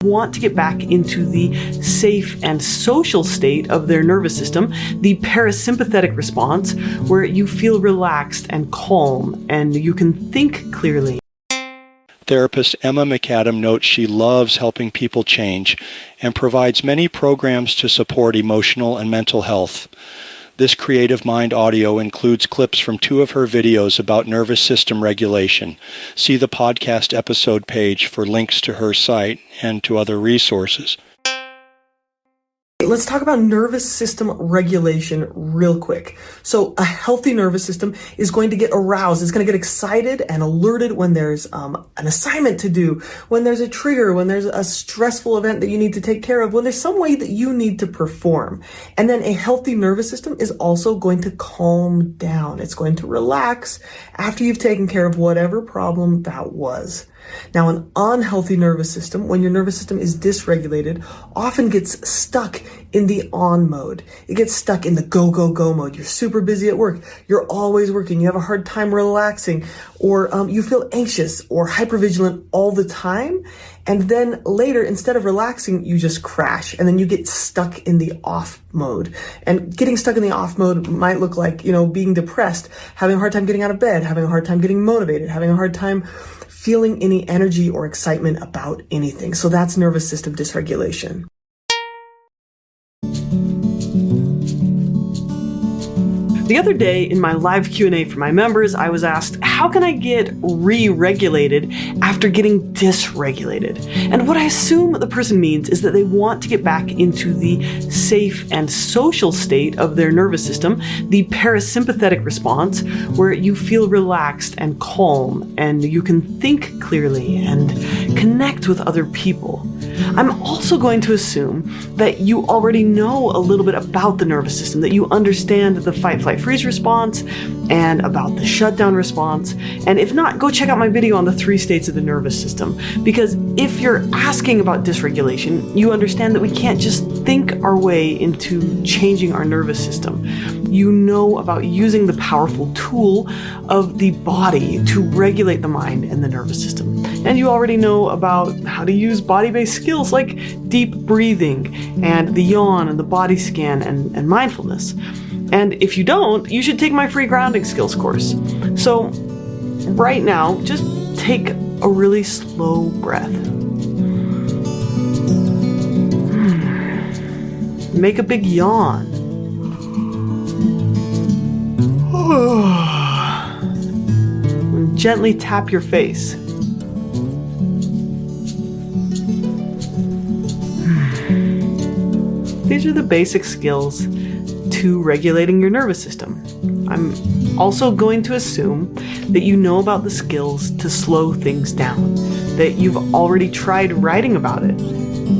want to get back into the safe and social state of their nervous system, the parasympathetic response, where you feel relaxed and calm and you can think clearly. Therapist Emma McAdam notes she loves helping people change and provides many programs to support emotional and mental health. This Creative Mind audio includes clips from 2 of her videos about nervous system regulation. See the podcast episode page for links to her site and to other resources. Let's talk about nervous system regulation real quick. So a healthy nervous system is going to get aroused. It's going to get excited and alerted when there's an assignment to do, when there's a trigger, when there's a stressful event that you need to take care of, when there's some way that you need to perform. And then a healthy nervous system is also going to calm down. It's going to relax after you've taken care of whatever problem that was. Now, an unhealthy nervous system, when your nervous system is dysregulated, often gets stuck in the on mode. It gets stuck in the go, go, go mode. You're super busy at work. You're always working. You have a hard time relaxing, or you feel anxious or hypervigilant all the time. And then later, instead of relaxing, you just crash, and then you get stuck in the off mode. And getting stuck in the off mode might look like, being depressed, having a hard time getting out of bed, having a hard time getting motivated, having a hard time feeling any energy or excitement about anything. So that's nervous system dysregulation. The other day in my live Q&A for my members, I was asked, how can I get re-regulated after getting dysregulated? And what I assume the person means is that they want to get back into the safe and social state of their nervous system, the parasympathetic response, where you feel relaxed and calm and you can think clearly and connect with other people. I'm also going to assume that you already know a little bit about the nervous system, that you understand the fight, flight, freeze response and about the shutdown response. And if not, go check out my video on the 3 states of the nervous system. Because if you're asking about dysregulation, you understand that we can't just think our way into changing our nervous system. You know about using the powerful tool of the body to regulate the mind and the nervous system. And you already know about how to use body-based skills like deep breathing and the yawn and the body scan and mindfulness. And if you don't, you should take my free grounding skills course. So right now, just take a really slow breath. Make a big yawn. And gently tap your face. These are the basic skills to regulating your nervous system. I'm also going to assume that you know about the skills to slow things down, that you've already tried writing about it,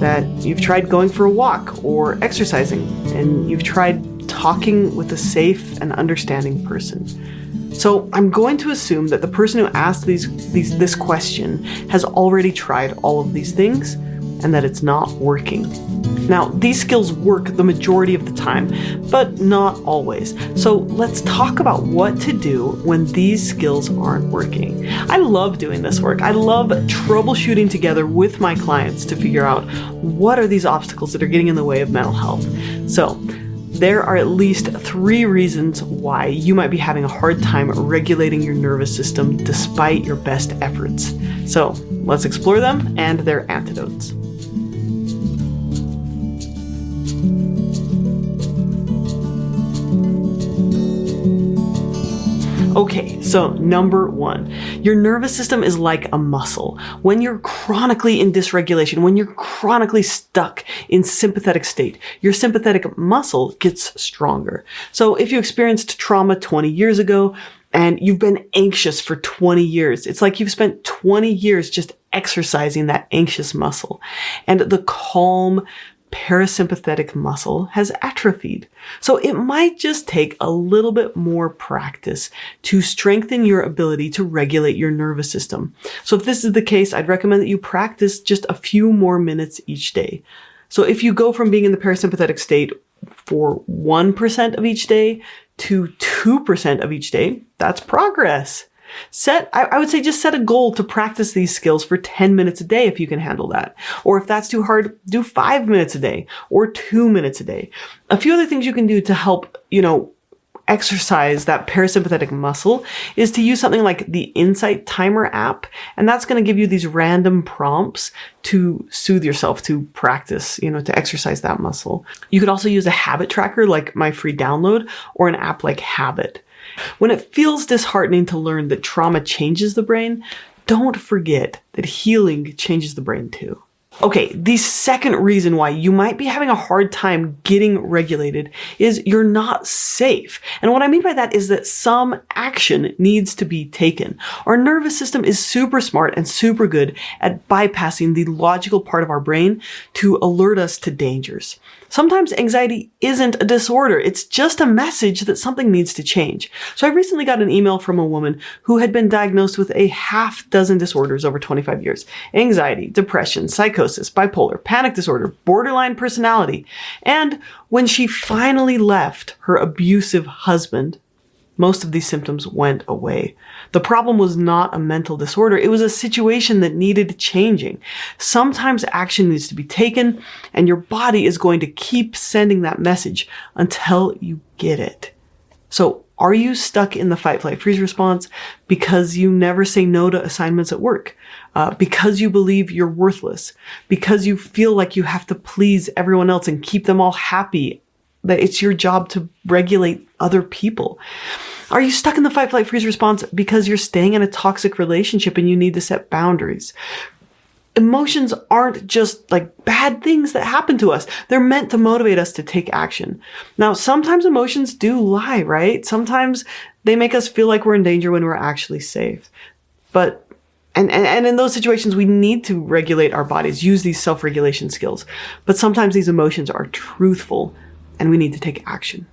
that you've tried going for a walk or exercising, and you've tried talking with a safe and understanding person. So I'm going to assume that the person who asked this question has already tried all of these things and that it's not working. Now, these skills work the majority of the time, but not always. So let's talk about what to do when these skills aren't working. I love doing this work. I love troubleshooting together with my clients to figure out what are these obstacles that are getting in the way of mental health. So there are at least 3 reasons why you might be having a hard time regulating your nervous system despite your best efforts. So let's explore them and their antidotes. Okay, so number 1, your nervous system is like a muscle. When you're chronically in dysregulation, when you're chronically stuck in sympathetic state, your sympathetic muscle gets stronger. So if you experienced trauma 20 years ago and you've been anxious for 20 years, it's like you've spent 20 years just exercising that anxious muscle. And the calm, parasympathetic muscle has atrophied. So it might just take a little bit more practice to strengthen your ability to regulate your nervous system. So if this is the case, I'd recommend that you practice just a few more minutes each day. So if you go from being in the parasympathetic state for 1% of each day to 2% of each day, that's progress. I would say just set a goal to practice these skills for 10 minutes a day if you can handle that. Or if that's too hard, do 5 minutes a day or 2 minutes a day. A few other things you can do to help, exercise that parasympathetic muscle is to use something like the Insight Timer app. And that's going to give you these random prompts to soothe yourself, to practice, to exercise that muscle. You could also use a habit tracker like my free download or an app like Habit. When it feels disheartening to learn that trauma changes the brain, don't forget that healing changes the brain too. Okay, the second reason why you might be having a hard time getting regulated is you're not safe. And what I mean by that is that some action needs to be taken. Our nervous system is super smart and super good at bypassing the logical part of our brain to alert us to dangers. Sometimes anxiety isn't a disorder. It's just a message that something needs to change. So I recently got an email from a woman who had been diagnosed with a half dozen disorders over 25 years. Anxiety, depression, psychosis, bipolar, panic disorder, borderline personality. And when she finally left her abusive husband, most of these symptoms went away. The problem was not a mental disorder. It was a situation that needed changing. Sometimes action needs to be taken, and your body is going to keep sending that message until you get it. So, are you stuck in the fight, flight, freeze response because you never say no to assignments at work? Because you believe you're worthless? Because you feel like you have to please everyone else and keep them all happy? That it's your job to regulate other people? Are you stuck in the fight, flight, freeze response because you're staying in a toxic relationship and you need to set boundaries? Emotions aren't just like bad things that happen to us. They're meant to motivate us to take action. Now, sometimes emotions do lie, right? Sometimes they make us feel like we're in danger when we're actually safe. But And in those situations, we need to regulate our bodies, use these self-regulation skills. But sometimes these emotions are truthful and we need to take action.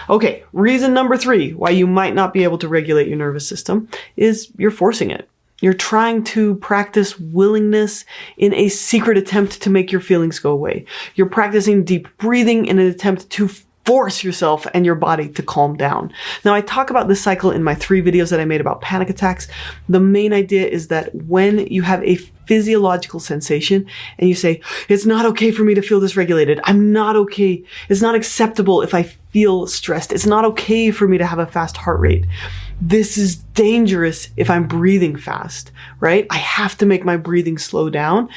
Okay, reason number 3 why you might not be able to regulate your nervous system is you're forcing it. You're trying to practice willingness in a secret attempt to make your feelings go away. You're practicing deep breathing in an attempt to force yourself and your body to calm down. Now, I talk about this cycle in my 3 videos that I made about panic attacks. The main idea is that when you have a physiological sensation and you say, it's not okay for me to feel dysregulated. I'm not okay. It's not acceptable if I feel stressed. It's not okay for me to have a fast heart rate. This is dangerous if I'm breathing fast, right? I have to make my breathing slow down.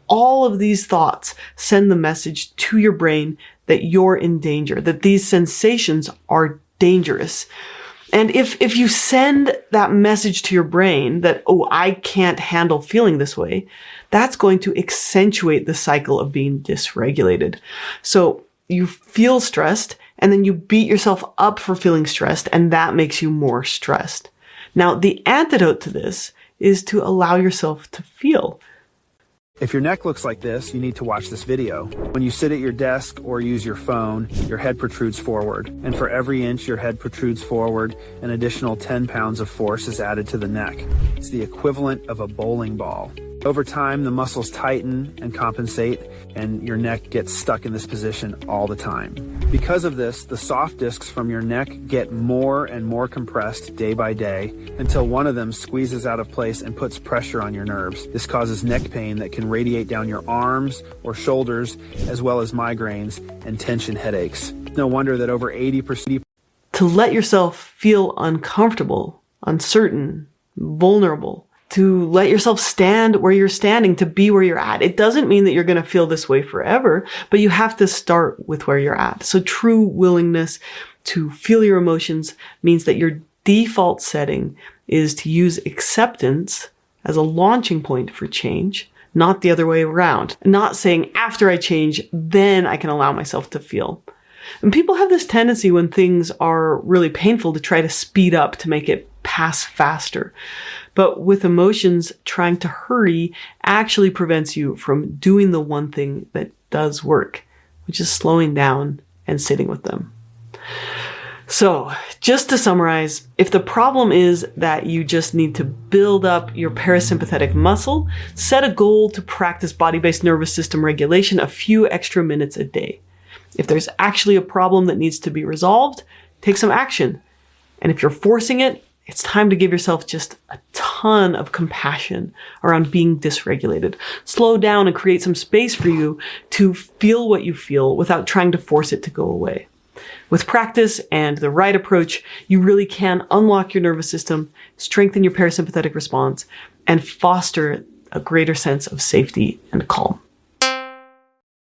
All of these thoughts send the message to your brain that you're in danger, that these sensations are dangerous. And if you send that message to your brain that, oh, I can't handle feeling this way, that's going to accentuate the cycle of being dysregulated. So you feel stressed and then you beat yourself up for feeling stressed, and that makes you more stressed. Now, the antidote to this is to allow yourself to feel. If your neck looks like this, you need to watch this video. When you sit at your desk or use your phone, your head protrudes forward. And for every inch your head protrudes forward, an additional 10 pounds of force is added to the neck. It's the equivalent of a bowling ball. Over time, the muscles tighten and compensate, and your neck gets stuck in this position all the time. Because of this, the soft discs from your neck get more and more compressed day by day until one of them squeezes out of place and puts pressure on your nerves. This causes neck pain that can radiate down your arms or shoulders, as well as migraines and tension headaches. No wonder that over 80%... To let yourself feel uncomfortable, uncertain, vulnerable, to let yourself stand where you're standing, to be where you're at. It doesn't mean that you're going to feel this way forever, but you have to start with where you're at. So true willingness to feel your emotions means that your default setting is to use acceptance as a launching point for change, not the other way around. Not saying after I change, then I can allow myself to feel. And people have this tendency when things are really painful to try to speed up to make it pass faster. But with emotions, trying to hurry actually prevents you from doing the one thing that does work, which is slowing down and sitting with them. So, just to summarize, if the problem is that you just need to build up your parasympathetic muscle, set a goal to practice body-based nervous system regulation a few extra minutes a day. If there's actually a problem that needs to be resolved, take some action. And if you're forcing it, it's time to give yourself just a ton of compassion around being dysregulated. Slow down and create some space for you to feel what you feel without trying to force it to go away. With practice and the right approach, you really can unlock your nervous system, strengthen your parasympathetic response, and foster a greater sense of safety and calm.